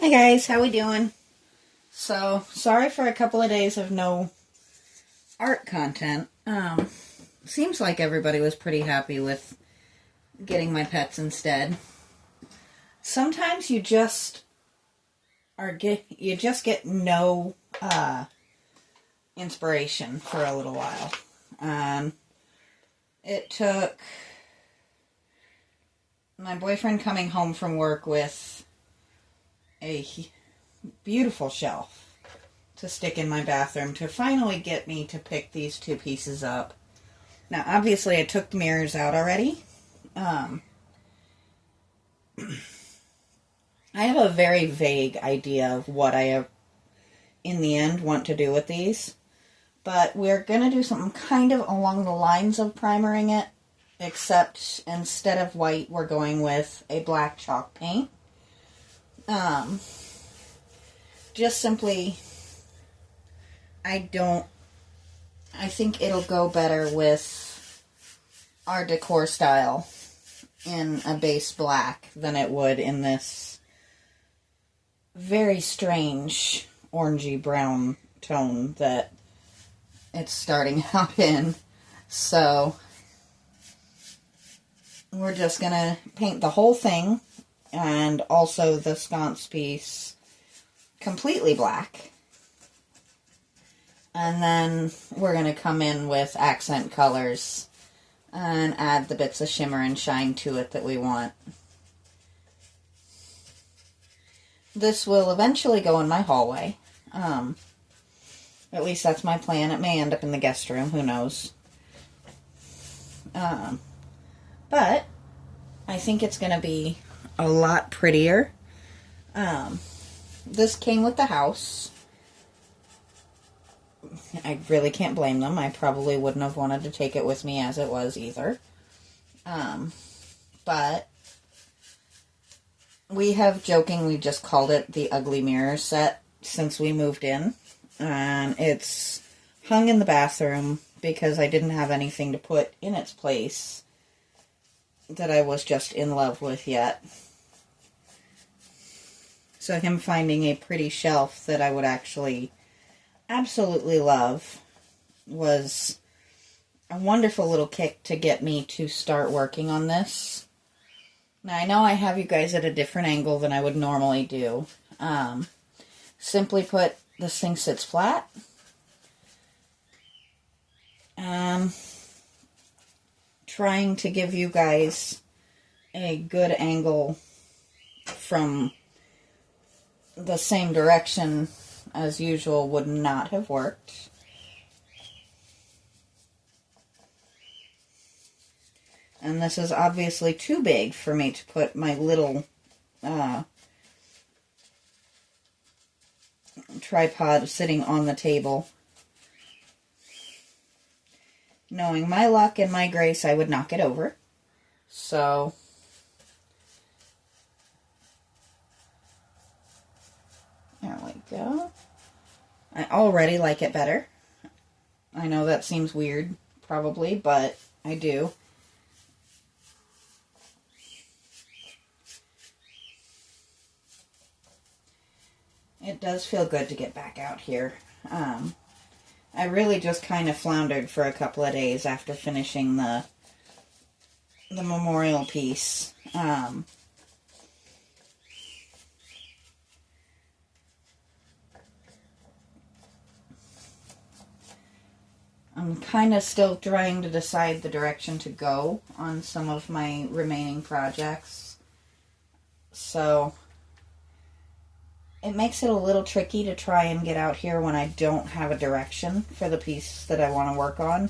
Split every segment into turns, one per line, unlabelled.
Hi guys, how we doing? So, sorry for a couple of days of no art content. Seems like everybody was pretty happy with getting my pets instead. Sometimes you just get no inspiration for a little while. It took my boyfriend coming home from work with a beautiful shelf to stick in my bathroom to finally get me to pick these two pieces up. Now, obviously, I took the mirrors out already. I have a very vague idea of what I, in the end, want to do with these. But we're going to do something kind of along the lines of primering it, except instead of white, we're going with a black chalk paint. Just simply, I think it'll go better with our decor style in a base black than it would in this very strange orangey brown tone that it's starting out in. So we're just gonna paint the whole thing and also the sconce piece completely black. And then we're going to come in with accent colors and add the bits of shimmer and shine to it that we want. This will eventually go in my hallway. At least that's my plan. It may end up in the guest room. Who knows? But I think it's going to be a lot prettier. This came with the house. I really can't blame them. I probably wouldn't have wanted to take it with me as it was either. But we have jokingly just called it the Ugly Mirror set since we moved in. And it's hung in the bathroom because I didn't have anything to put in its place that I was just in love with yet. So him finding a pretty shelf that I would actually absolutely love was a wonderful little kick to get me to start working on this. Now, I know I have you guys at a different angle than I would normally do. Simply put, this thing sits flat. Trying to give you guys a good angle from the same direction as usual would not have worked. And this is obviously too big for me to put my little tripod sitting on the table. Knowing my luck and my grace, I would knock it over. So there we go. I already like it better. I know that seems weird, probably, but I do. It does feel good to get back out here. I really just kind of floundered for a couple of days after finishing the memorial piece. I'm kind of still trying to decide the direction to go on some of my remaining projects. So it makes it a little tricky to try and get out here when I don't have a direction for the piece that I want to work on.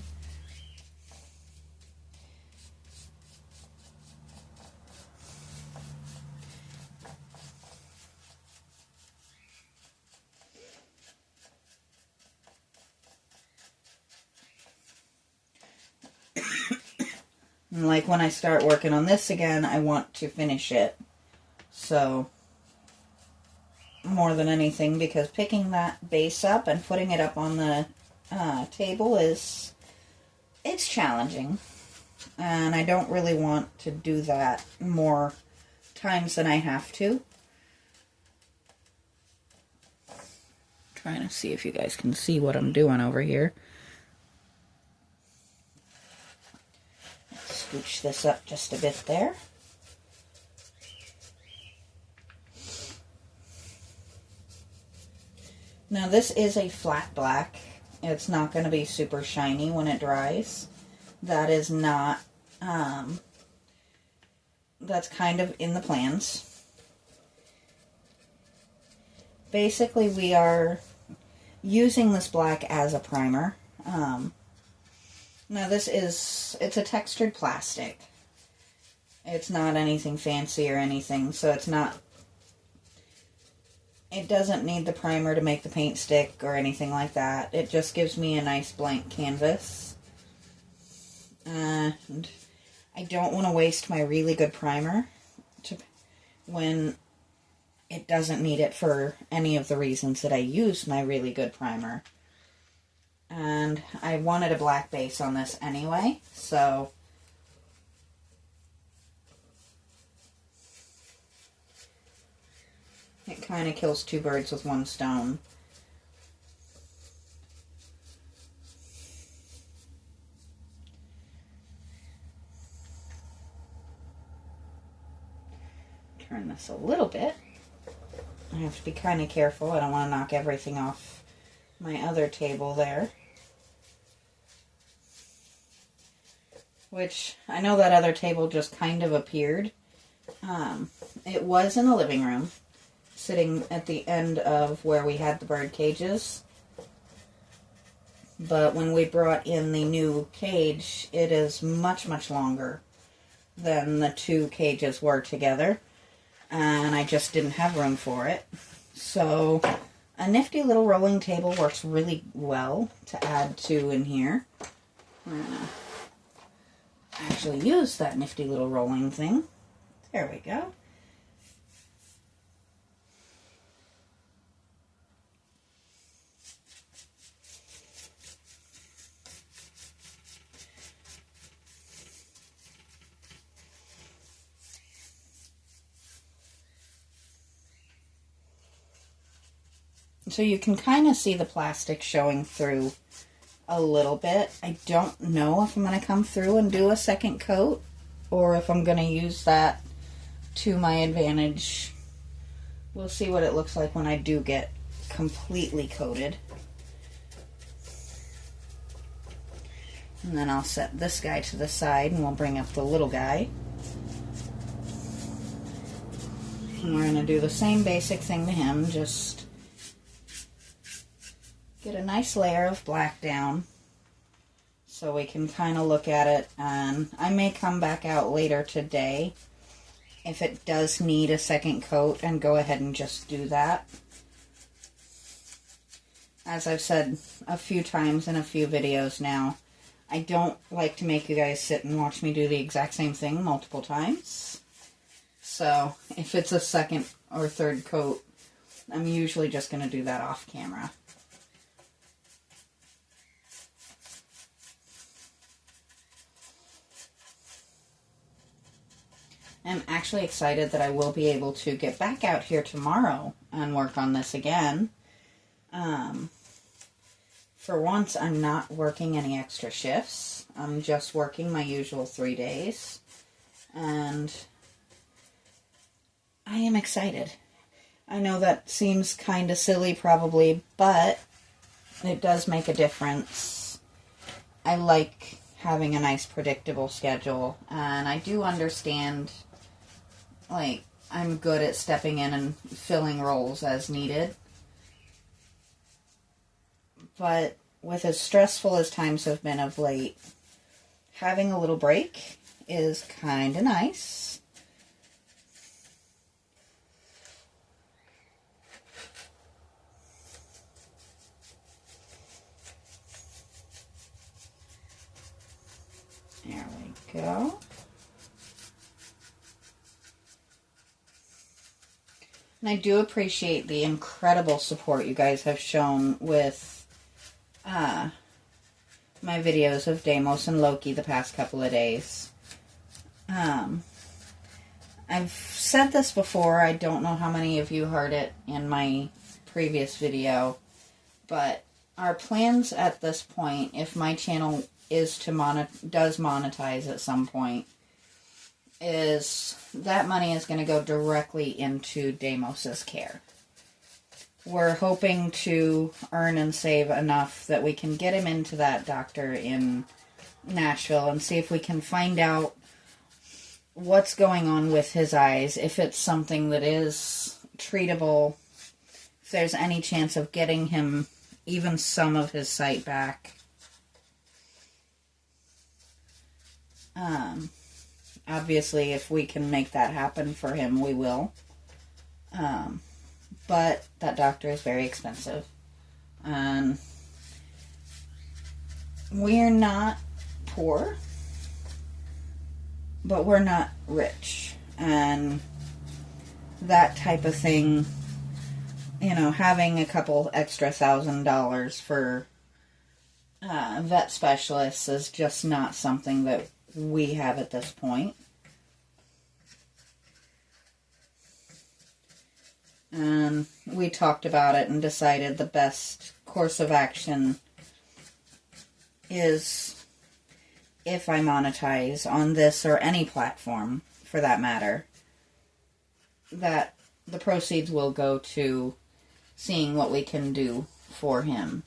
And like when I start working on this again, I want to finish it. So more than anything, because picking that base up and putting it up on the table it's challenging, and I don't really want to do that more times than I have to. Trying to see if you guys can see what I'm doing over here. Scooch this up just a bit there. Now this is a flat black. It's not going to be super shiny when it dries. That is not, that's kind of in the plans. Basically, we are using this black as a primer. Now this is, it's a textured plastic. It's not anything fancy or anything, so it's not, it doesn't need the primer to make the paint stick or anything like that. It just gives me a nice blank canvas. And I don't want to waste my really good primer when it doesn't need it for any of the reasons that I use my really good primer. And I wanted a black base on this anyway, so it kind of kills two birds with one stone. Turn this a little bit. I have to be kind of careful. I don't want to knock everything off my other table there. Which, I know that other table just kind of appeared. It was in the living room, sitting at the end of where we had the bird cages. But when we brought in the new cage, it is much, much longer than the two cages were together. And I just didn't have room for it. So a nifty little rolling table works really well to add to in here. We're gonna actually use that nifty little rolling thing. There we go. So you can kind of see the plastic showing through a little bit. I don't know if I'm going to come through and do a second coat or if I'm going to use that to my advantage. We'll see what it looks like when I do get completely coated. And then I'll set this guy to the side and we'll bring up the little guy. And we're going to do the same basic thing to him, just get a nice layer of black down so we can kind of look at it, and I may come back out later today if it does need a second coat and go ahead and just do that. As I've said a few times in a few videos now, I don't like to make you guys sit and watch me do the exact same thing multiple times. So if it's a second or third coat, I'm usually just going to do that off camera. I'm actually excited that I will be able to get back out here tomorrow and work on this again. For once, I'm not working any extra shifts. I'm just working my usual 3 days. And I am excited. I know that seems kind of silly probably, but it does make a difference. I like having a nice predictable schedule, and I do understand, like, I'm good at stepping in and filling roles as needed. But with as stressful as times have been of late, having a little break is kind of nice. There we go. And I do appreciate the incredible support you guys have shown with my videos of Deimos and Loki the past couple of days. I've said this before, I don't know how many of you heard it in my previous video, But our plans at this point, if my channel is to does monetize at some point, is that money is going to go directly into Damos's care. We're hoping to earn and save enough that we can get him into that doctor in Nashville and see if we can find out what's going on with his eyes, if it's something that is treatable, if there's any chance of getting him even some of his sight back. Obviously, if we can make that happen for him, we will. But that doctor is very expensive. And we're not poor, but we're not rich. And that type of thing, you know, having a couple extra $1,000 for vet specialists is just not something that we have at this point. And we talked about it and decided the best course of action is, if I monetize on this or any platform for that matter, that the proceeds will go to seeing what we can do for him.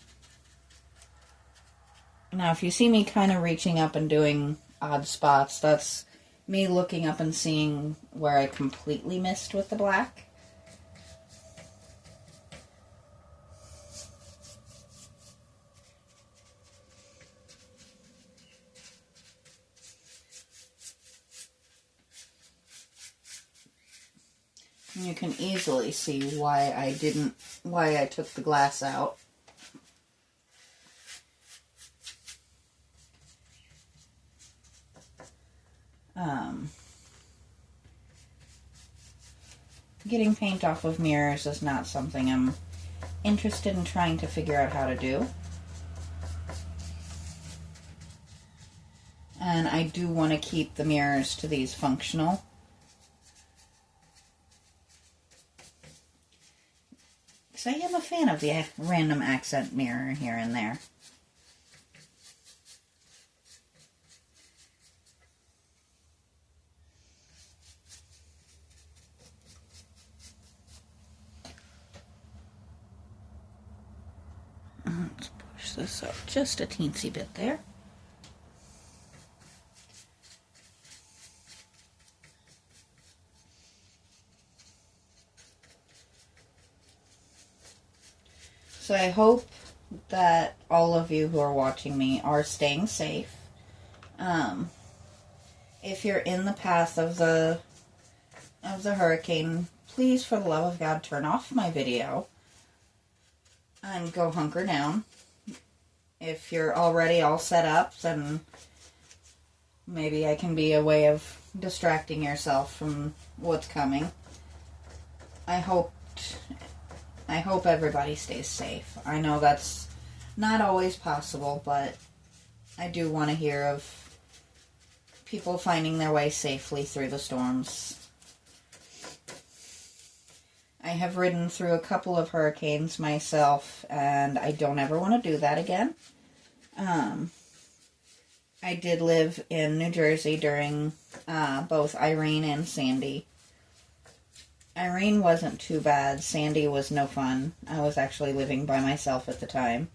Now, if you see me kind of reaching up and doing odd spots, that's me looking up and seeing where I completely missed with the black. You can easily see why I took the glass out. Getting paint off of mirrors is not something I'm interested in trying to figure out how to do. And I do want to keep the mirrors to these functional. Because I am a fan of the random accent mirror here and there. Let's push this up just a teensy bit there. So I hope that all of you who are watching me are staying safe. If you're in the path of the hurricane, please, for the love of God, turn off my video and go hunker down. If you're already all set up, then maybe I can be a way of distracting yourself from what's coming. I hope everybody stays safe. I know that's not always possible, but I do want to hear of people finding their way safely through the storms. I have ridden through a couple of hurricanes myself, and I don't ever want to do that again. I did live in New Jersey during both Irene and Sandy. Irene wasn't too bad. Sandy was no fun. I was actually living by myself at the time.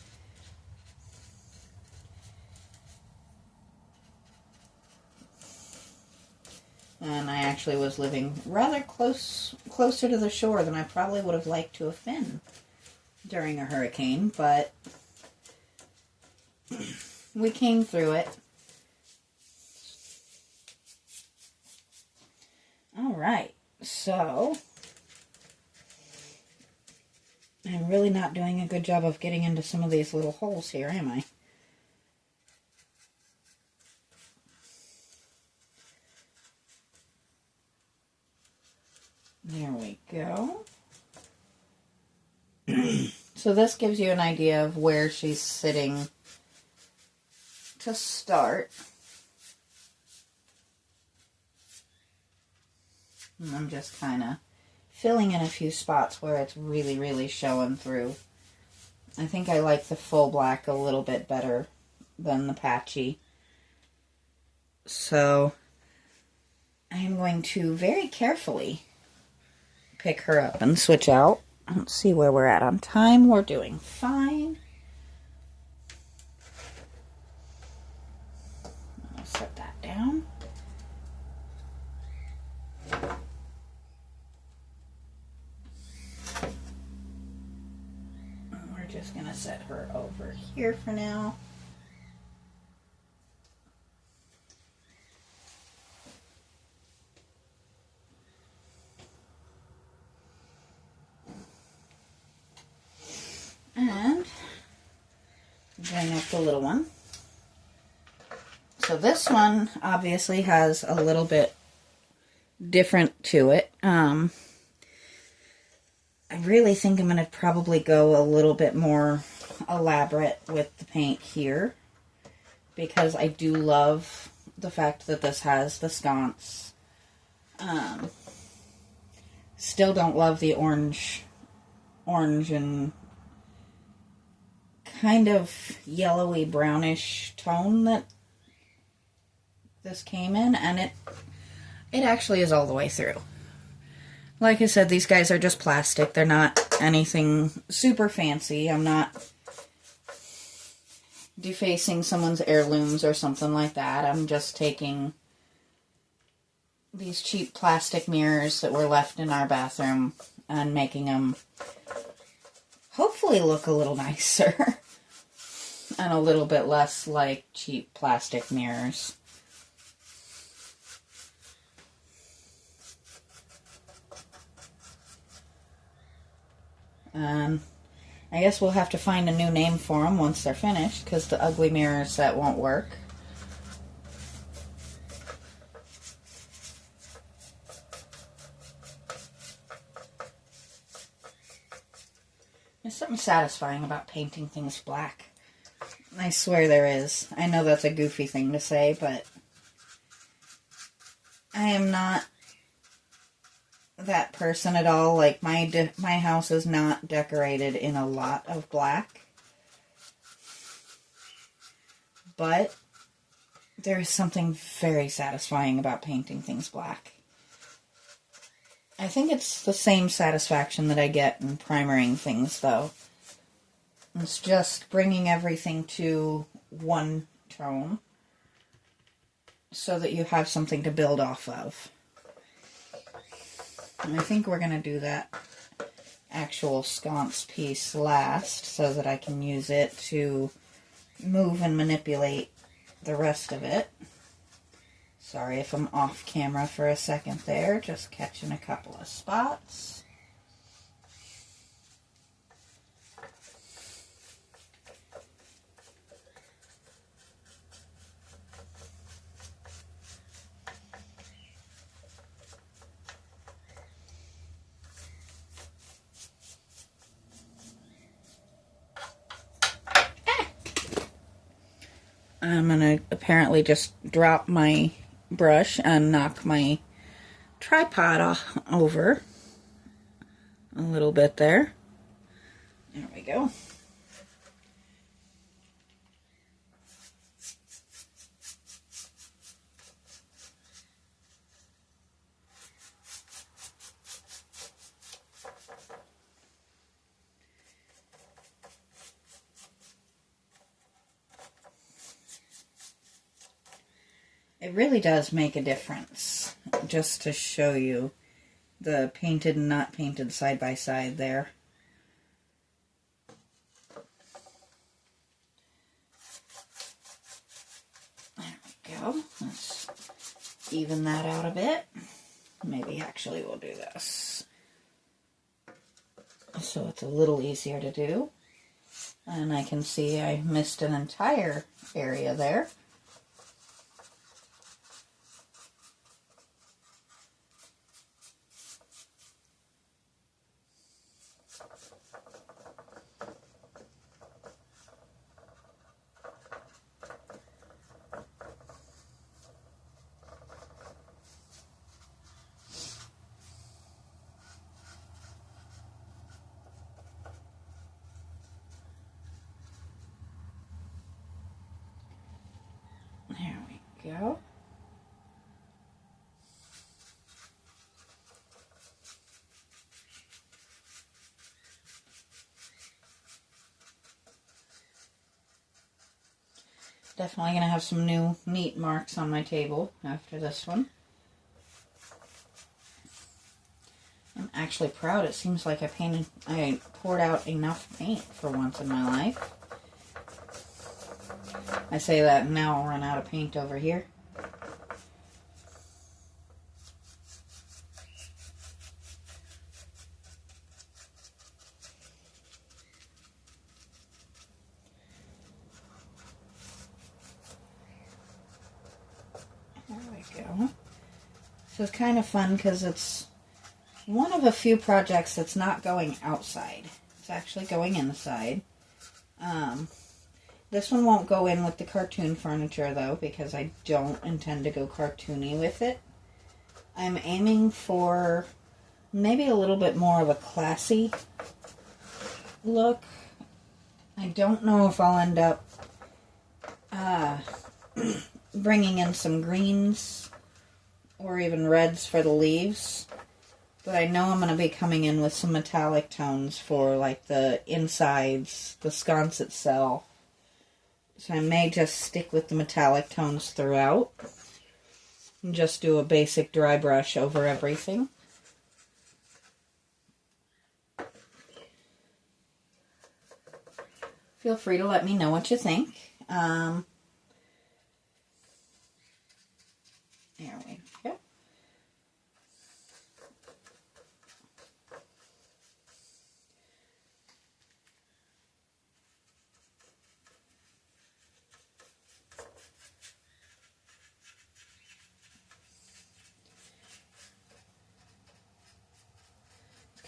And I actually was living rather closer to the shore than I probably would have liked to have been during a hurricane, but we came through it. Alright, so I'm really not doing a good job of getting into some of these little holes here, am I? There we go. So this gives you an idea of where she's sitting to start. And I'm just kind of filling in a few spots where it's really, really showing through. I think I like the full black a little bit better than the patchy. So I am going to very carefully pick her up and switch out. Let's see where we're at on time. We're doing fine. I'll set that down. We're just going to set her over here for now. And bring up the little one. So this one obviously has a little bit different to it. I really think I'm going to probably go a little bit more elaborate with the paint here, because I do love the fact that this has the sconce. Still don't love the orange and kind of yellowy brownish tone that this came in, and it actually is all the way through. Like I said, these guys are just plastic. They're not anything super fancy. I'm not defacing someone's heirlooms or something like that. I'm just taking these cheap plastic mirrors that were left in our bathroom and making them hopefully look a little nicer and a little bit less like cheap plastic mirrors. I guess we'll have to find a new name for them once they're finished, because the ugly mirror set won't work. There's something satisfying about painting things black. I swear there is. I know that's a goofy thing to say, but I am not that person at all. Like, my house is not decorated in a lot of black, but there is something very satisfying about painting things black. I think it's the same satisfaction that I get in primering things, though. It's just bringing everything to one tone so that you have something to build off of. And I think we're going to do that actual sconce piece last so that I can use it to move and manipulate the rest of it. Sorry if I'm off camera for a second there, just catching a couple of spots. I'm going to apparently just drop my brush and knock my tripod over a little bit there. There we go. It really does make a difference, just to show you the painted and not painted side by side there. There we go. Let's even that out a bit. Maybe actually we'll do this, so it's a little easier to do. And I can see I missed an entire area there. go. Definitely going to have some new neat marks on my table after this one. I'm actually proud. It seems like I poured out enough paint for once in my life. I say that and now I'll run out of paint over here. There we go. So it's kind of fun because it's one of a few projects that's not going outside. It's actually going inside. This one won't go in with the cartoon furniture though, because I don't intend to go cartoony with it. I'm aiming for maybe a little bit more of a classy look. I don't know if I'll end up bringing in some greens or even reds for the leaves. But I know I'm going to be coming in with some metallic tones for like the insides, the sconce itself. So I may just stick with the metallic tones throughout. And just do a basic dry brush over everything. Feel free to let me know what you think. There we go.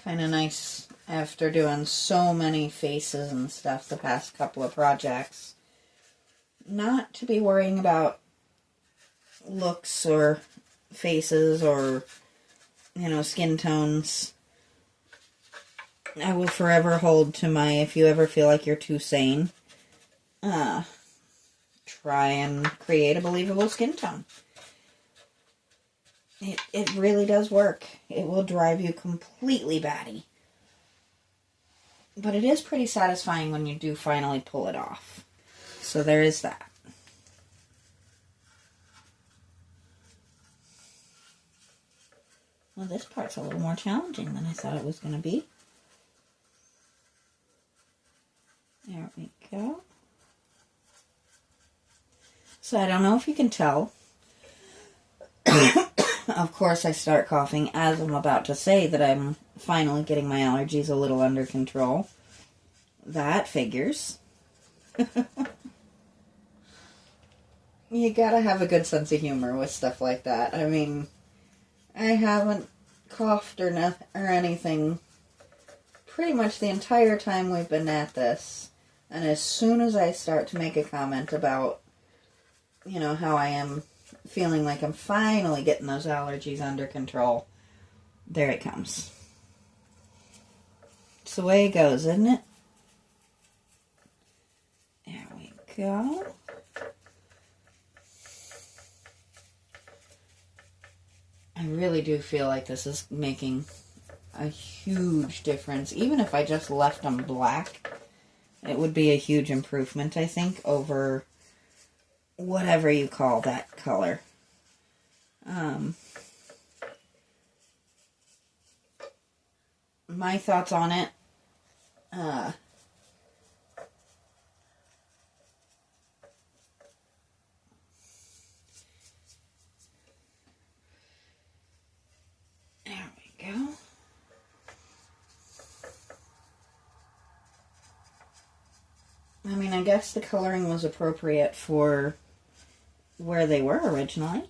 Kind of nice after doing so many faces and stuff the past couple of projects, not to be worrying about looks or faces or, you know, skin tones. I will forever hold to my, if you ever feel like you're too sane, try and create a believable skin tone. It really does work. It will drive you completely batty. But it is pretty satisfying when you do finally pull it off. So there is that. Well, this part's a little more challenging than I thought it was going to be. There we go. So I don't know if you can tell. Of course, I start coughing as I'm about to say that I'm finally getting my allergies a little under control. That figures. You gotta have a good sense of humor with stuff like that. I mean, I haven't coughed or anything pretty much the entire time we've been at this. And as soon as I start to make a comment about, you know, how I am feeling like I'm finally getting those allergies under control, there it comes. It's the way it goes, isn't it? There we go. I really do feel like this is making a huge difference. Even if I just left them black, it would be a huge improvement, I think, over whatever you call that color. My thoughts on it, there we go. I mean, I guess the coloring was appropriate for where they were originally.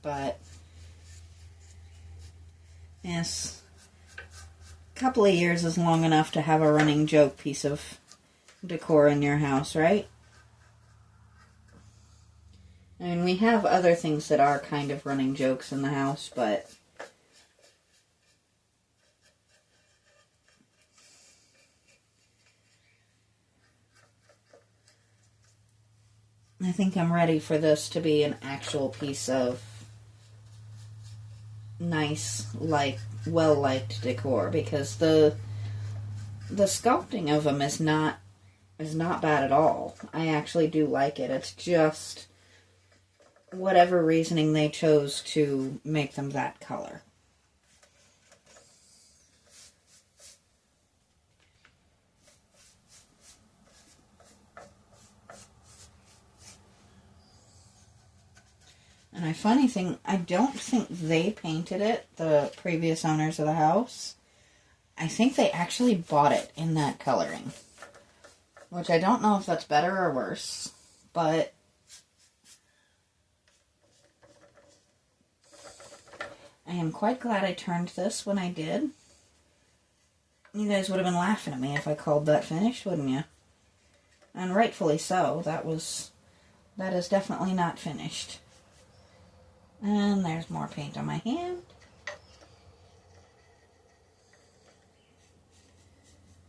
But, yes, a couple of years is long enough to have a running joke piece of decor in your house, right? I mean, we have other things that are kind of running jokes in the house, but I think I'm ready for this to be an actual piece of nice, well-liked decor, because the sculpting of them is not bad at all. I actually do like it. It's just whatever reasoning they chose to make them that color. And a funny thing, I don't think they painted it, the previous owners of the house. I think they actually bought it in that coloring. Which I don't know if that's better or worse, but I am quite glad I turned this when I did. You guys would have been laughing at me if I called that finished, wouldn't you? And rightfully so. That is definitely not finished. And there's more paint on my hand.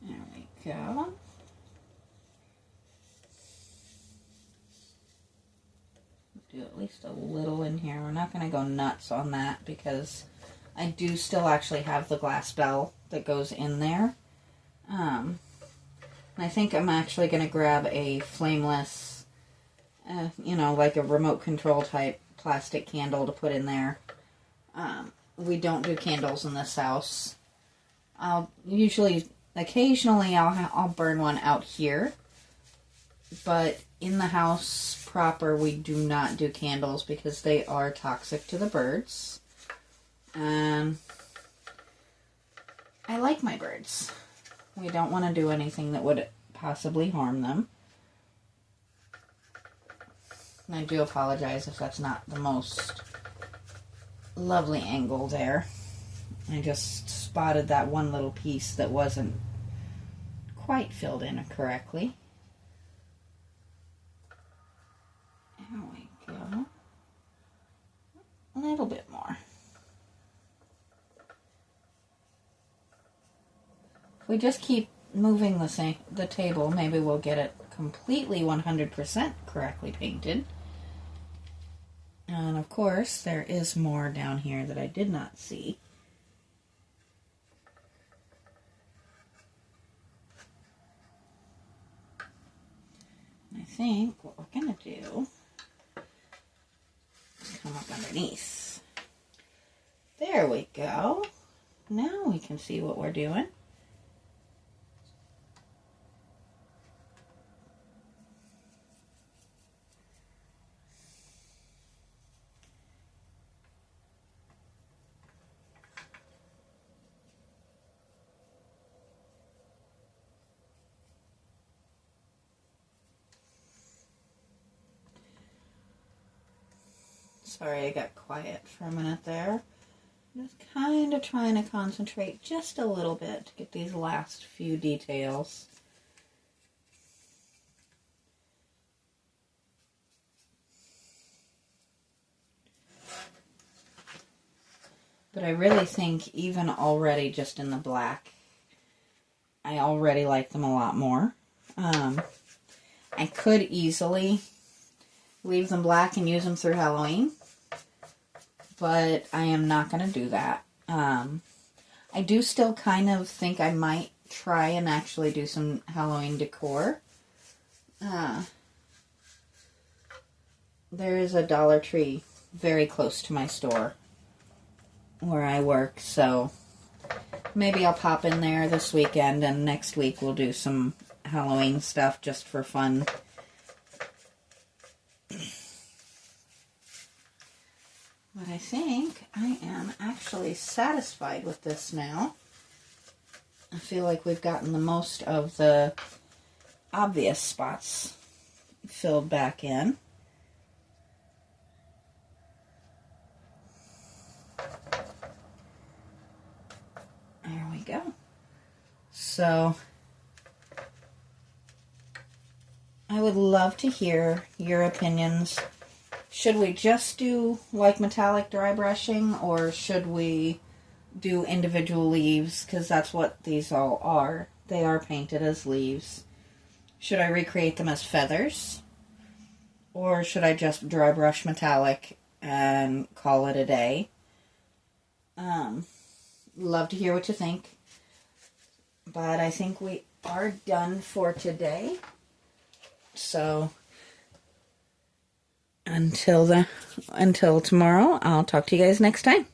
There we go. Do at least a little in here. We're not going to go nuts on that because I do still actually have the glass bell that goes in there. I think I'm actually going to grab a flameless, like a remote control type plastic candle to put in there. We don't do candles in this house. Occasionally I'll burn one out here, but in the house proper we do not do candles because they are toxic to the birds. I like my birds. We don't want to do anything that would possibly harm them. And I do apologize if that's not the most lovely angle there. I just spotted that one little piece that wasn't quite filled in correctly. There we go. A little bit more. If we just keep moving the table, maybe we'll get it completely 100% correctly painted. And of course, there is more down here that I did not see. I think what we're going to do is come up underneath. There we go. Now we can see what we're doing. Sorry, I got quiet for a minute there. Just kind of trying to concentrate just a little bit to get these last few details. But I really think even already just in the black, I already like them a lot more. I could easily leave them black and use them through Halloween, but I am not going to do that. I do still kind of think I might try and actually do some Halloween decor. There is a Dollar Tree very close to my store where I work, so maybe I'll pop in there this weekend, and next week we'll do some Halloween stuff just for fun. But I think I am actually satisfied with this now. I feel like we've gotten the most of the obvious spots filled back in. There we go. So, I would love to hear your opinions. Should we just do like metallic dry brushing, or should we do individual leaves? Because that's what these all are. They are painted as leaves. Should I recreate them as feathers? Or should I just dry brush metallic and call it a day? Love to hear what you think. But I think we are done for today. So until tomorrow, I'll talk to you guys next time.